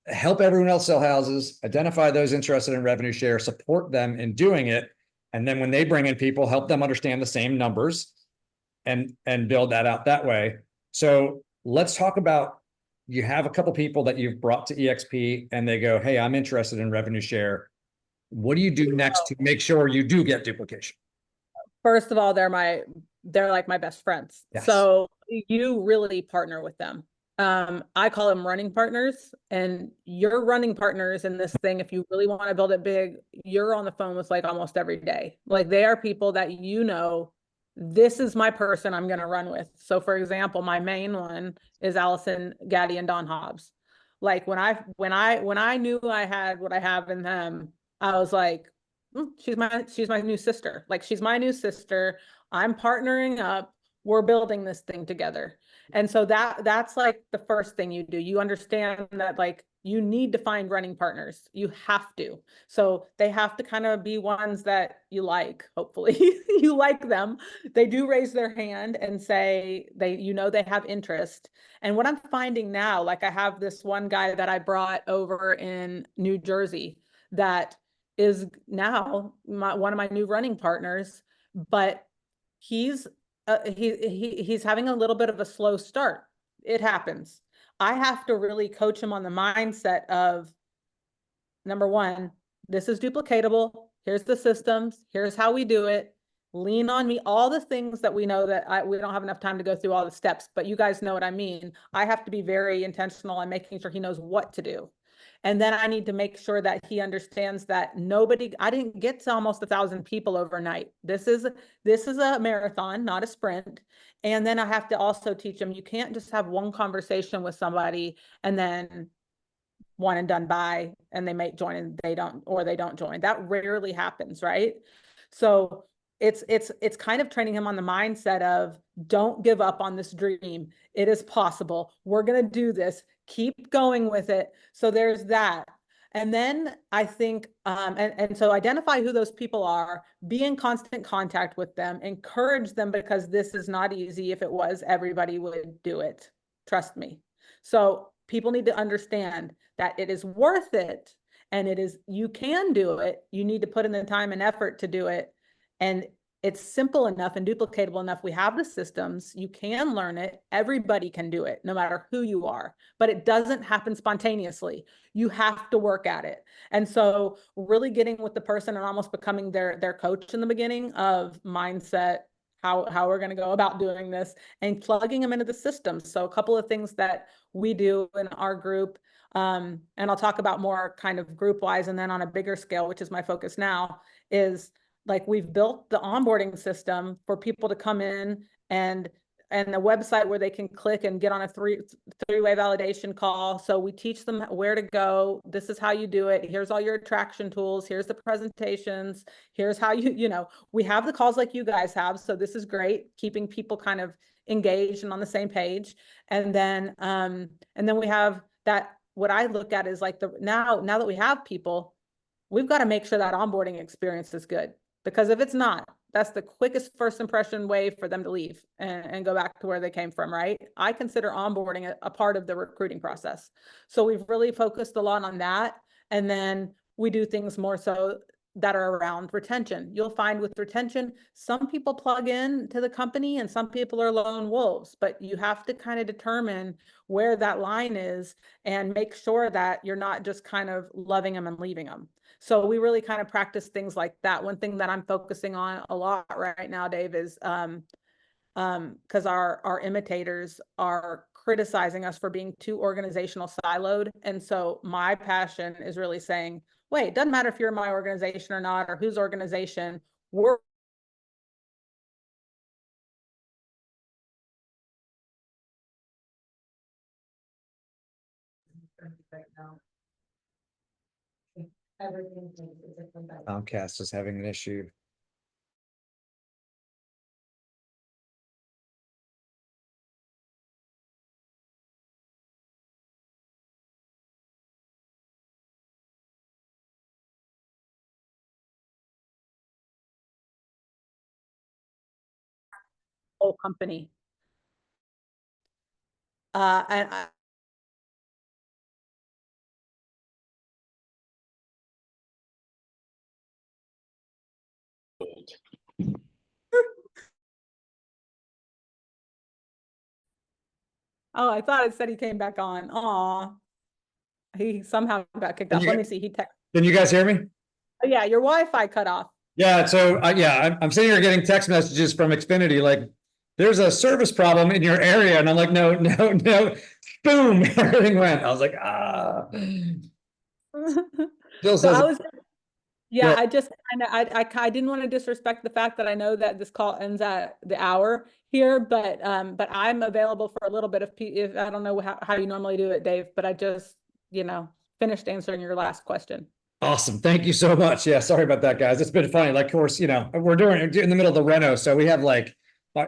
help everyone else sell houses. Identify those interested in revenue share, support them in doing it. And then when they bring in people, help them understand the same numbers and build that out that way. So let's talk about, you have a couple people that you've brought to EXP and they go, hey, I'm interested in revenue share. What do you do next to make sure you do get duplication? First of all, they're like my best friends. Yes. So you really partner with them. I call them running partners, and you're running partners in this thing. If you really want to build it big, you're on the phone with like almost every day. Like, they are people that, this is my person I'm going to run with. So for example, my main one is Allison Gaddy and Don Hobbs. Like when I knew I had what I have in them, I was like, she's my new sister. Like, she's my new sister. I'm partnering up we're building this thing together. And so that's like the first thing you do. You understand that like you need to find running partners. You have to. So they have to kind of be ones that you like, hopefully you like them. They do raise their hand and say they have interest. And what I'm finding now, like I have this one guy that I brought over in New Jersey that is now one of my new running partners, but he's having a little bit of a slow start. It happens. I have to really coach him on the mindset of, number one, this is duplicatable. Here's the systems. Here's how we do it. Lean on me. All the things that we know that we don't have enough time to go through all the steps, but you guys know what I mean. I have to be very intentional on making sure he knows what to do. And then I need to make sure that he understands that I didn't get to almost 1,000 people overnight. This is a marathon, not a sprint. And then I have to also teach him, you can't just have one conversation with somebody and then one and done by, and they may join and they don't join. That rarely happens, right? So it's kind of training him on the mindset of, don't give up on this dream. It is possible. We're going to do this. Keep going with it. So there's that. And then I think, and so identify who those people are, be in constant contact with them, encourage them, because this is not easy. If it was, everybody would do it. Trust me. So people need to understand that it is worth it, and you can do it. You need to put in the time and effort to do it. And it's simple enough and duplicatable enough. We have the systems. You can learn it. Everybody can do it, no matter who you are. But it doesn't happen spontaneously. You have to work at it. And so really getting with the person and almost becoming their coach in the beginning of mindset, how we're going to go about doing this, and plugging them into the system. So a couple of things that we do in our group, and I'll talk about more kind of group wise, and then on a bigger scale, which is my focus now, is like we've built the onboarding system for people to come in and a website where they can click and get on a three-way validation call. So we teach them where to go. This is how you do it. Here's all your attraction tools. Here's the presentations. Here's how we have the calls like you guys have. So this is great, keeping people kind of engaged and on the same page. And then we have that, what I look at is like now that we have people, we've got to make sure that onboarding experience is good. Because if it's not, that's the quickest first impression way for them to leave and go back to where they came from, right? I consider onboarding a part of the recruiting process. So we've really focused a lot on that. And then we do things more so that are around retention. You'll find with retention, some people plug in to the company and some people are lone wolves, but you have to kind of determine where that line is and make sure that you're not just kind of loving them and leaving them. So we really kind of practice things like that. One thing that I'm focusing on a lot right now, Dave, is because our imitators are criticizing us for being too organizational siloed. And so my passion is really saying, wait, it doesn't matter if you're in my organization or not, or whose organization, we're right now. Everything is different. Comcast is having an issue. Whole company. Oh, I thought it said he came back on. Aw. He somehow got kicked off. Let me see. Can you guys hear me? Oh, yeah, your Wi-Fi cut off. Yeah, so I'm sitting here getting text messages from Xfinity like, there's a service problem in your area. And I'm like, no. Boom, everything went. I was like, Jill says, yeah, I didn't want to disrespect the fact that I know that this call ends at the hour here, but I'm available for a little bit if I don't know how you normally do it, Dave, but I just, finished answering your last question. Awesome. Thank you so much. Yeah, sorry about that, guys. It's been funny. Like, of course, we're in the middle of the reno, so we have like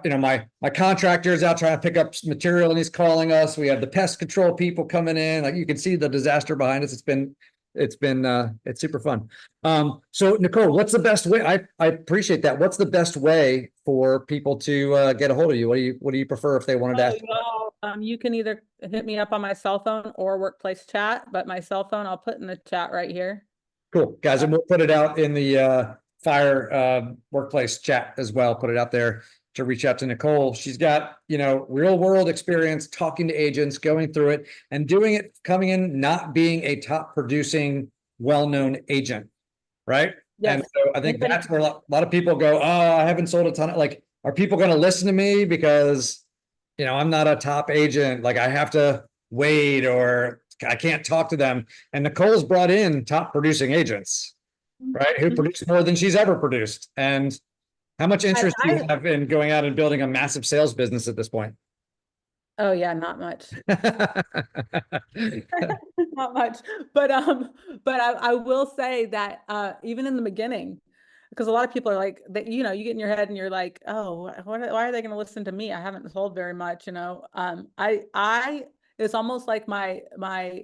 my contractor is out trying to pick up material and he's calling us. We have the pest control people coming in. Like you can see the disaster behind us. It's super fun. So Nicole, what's the best way? I appreciate that. What's the best way for people to get a hold of you? What do you prefer if they wanted to ask? You can either hit me up on my cell phone or workplace chat, but my cell phone I'll put in the chat right here. Cool, guys, and we'll put it out in the FYR workplace chat as well. Put it out there to reach out to Nicole. She's got, real world experience talking to agents, going through it and doing it, coming in, not being a top producing, well-known agent, right? Yes. And so I think that's where a lot of people go, oh, I haven't sold a ton of, like, are people going to listen to me because, I'm not a top agent, like I have to wait or I can't talk to them. And Nicole's brought in top producing agents, right? Who produce more than she's ever produced. And how much interest do you have in going out and building a massive sales business at this point? Oh yeah, not much. Not much. But I will say that even in the beginning, because a lot of people are like that, you get in your head and you're like, oh, why are they going to listen to me? I haven't sold very much, it's almost like my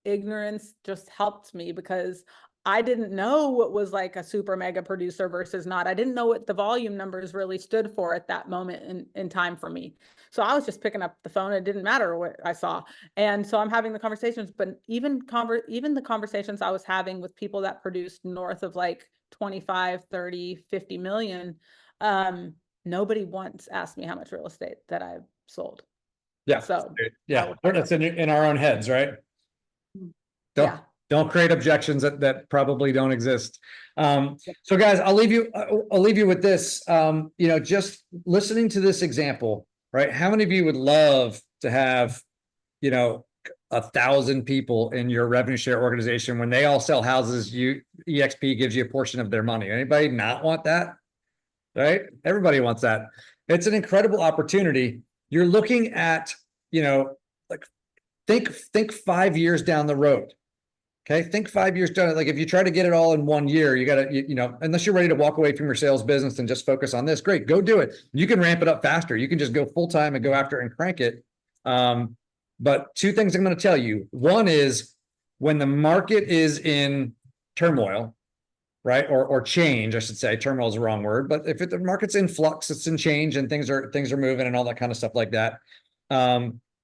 ignorance just helped me because I didn't know what was like a super mega producer versus not. I didn't know what the volume numbers really stood for at that moment in time for me. So I was just picking up the phone. It didn't matter what I saw. And so I'm having the conversations, but even the conversations I was having with people that produced north of like 25, 30, 50 million, nobody once asked me how much real estate that I've sold. Yeah. So yeah, that's in our own heads, right? Don't create objections that probably don't exist. So guys, I'll leave you with this. Just listening to this example, right? How many of you would love to have, 1,000 people in your revenue share organization when they all sell houses, EXP gives you a portion of their money? Anybody not want that? Right? Everybody wants that. It's an incredible opportunity. You're looking at, like think 5 years down the road. Okay, think 5 years down. Like if you try to get it all in 1 year, you got to, unless you're ready to walk away from your sales business and just focus on this, great, go do it. You can ramp it up faster. You can just go full time and go after it and crank it. But two things I'm going to tell you. One is when the market is in turmoil, right? Or change, I should say. Turmoil is the wrong word, but if the market's in flux, it's in change and things are moving and all that kind of stuff like that.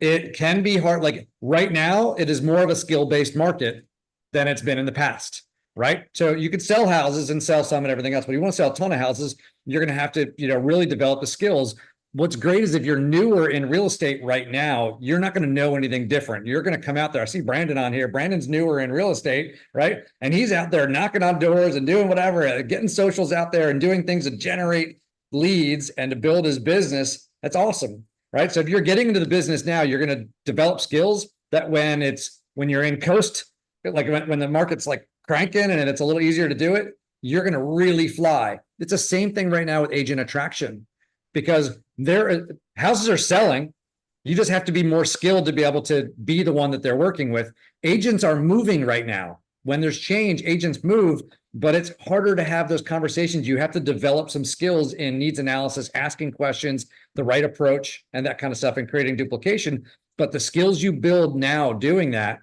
It can be hard. Like right now, it is more of a skill-based market than it's been in the past, right? So you could sell houses and sell some and everything else, but you want to sell a ton of houses, you're going to have to, really develop the skills. What's great is if you're newer in real estate right now, you're not going to know anything different. You're going to come out there. I see Brandon on here. Brandon's newer in real estate, right? And he's out there knocking on doors and doing whatever, getting socials out there and doing things to generate leads and to build his business. That's awesome, right? So if you're getting into the business now, you're going to develop skills that when you're in coast, like when the market's like cranking and it's a little easier to do it, you're going to really fly. It's the same thing right now with agent attraction, because houses are selling. You just have to be more skilled to be able to be the one that they're working with. Agents are moving right now. When there's change, agents move, but it's harder to have those conversations. You have to develop some skills in needs analysis, asking questions, the right approach, and that kind of stuff, and creating duplication. But the skills you build now doing that,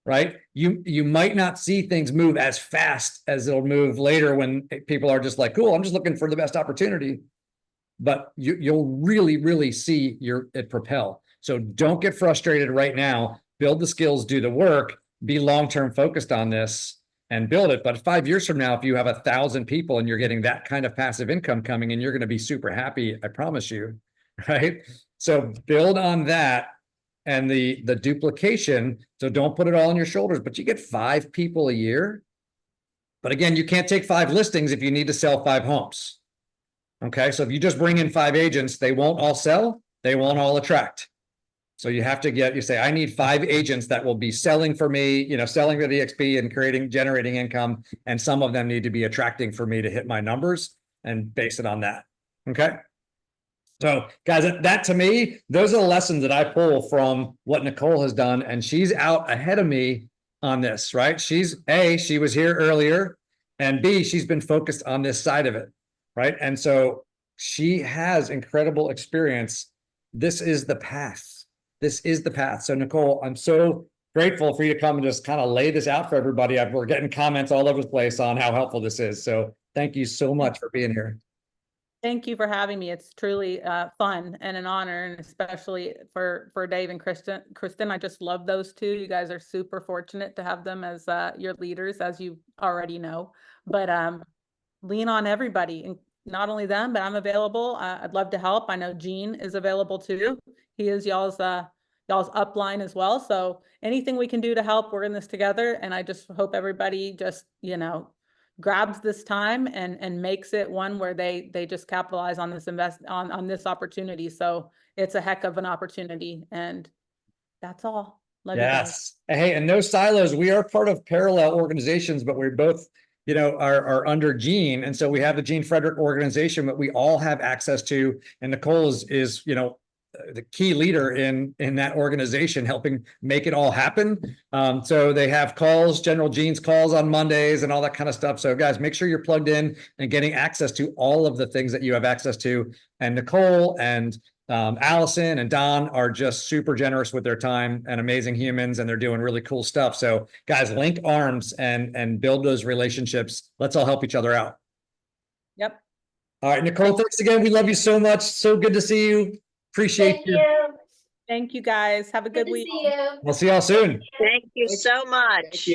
right? You might not see things move as fast as it'll move later when people are just like, cool, I'm just looking for the best opportunity. But you'll really, really see it propel. So don't get frustrated right now. Build the skills, do the work, be long-term focused on this and build it. But 5 years from now, if you have 1,000 people and you're getting that kind of passive income coming in, you're going to be super happy. I promise you, right? So build on that and the duplication. So don't put it all on your shoulders, but you get 5 people a year. But again, you can't take 5 listings if you need to sell 5 homes. Okay, so if you just bring in 5 agents, they won't all sell, they won't all attract. So you have to say, I need 5 agents that will be selling for me, selling with EXP and generating income. And some of them need to be attracting for me to hit my numbers and base it on that. Okay. So guys, that to me, those are the lessons that I pull from what Nicole has done. And she's out ahead of me on this, right? she was here earlier, and B, she's been focused on this side of it. Right. And so she has incredible experience. This is the path. This is the path. So Nicole, I'm so grateful for you to come and just kind of lay this out for everybody. We're getting comments all over the place on how helpful this is. So thank you so much for being here. Thank you for having me. It's truly fun and an honor, and especially for Dave and Kristen. Kristen, I just love those two. You guys are super fortunate to have them as your leaders, as you already know. But lean on everybody, and not only them, but I'm available. I'd love to help. I know Gene is available too. He is y'all's upline as well. So anything we can do to help, we're in this together. And I just hope everybody just, grabs this time and makes it one where they just capitalize on this on this opportunity. So it's a heck of an opportunity, and that's all. Love you guys. Hey, and no silos. We are part of parallel organizations, but we're both, are under Gene. And so we have the Gene Frederick organization, but we all have access to, and Nicole is the key leader in that organization, helping make it all happen. So they have calls, General Gene's calls on Mondays and all that kind of stuff. So guys, make sure you're plugged in and getting access to all of the things that you have access to. And Nicole and Allison and Don are just super generous with their time and amazing humans, and they're doing really cool stuff. So guys, link arms and build those relationships. Let's all help each other out. Yep. All right, Nicole, thanks again. We love you so much. So good to see you. Appreciate you. Thank you guys. Have a good week. We'll see y'all soon. Thank you so much.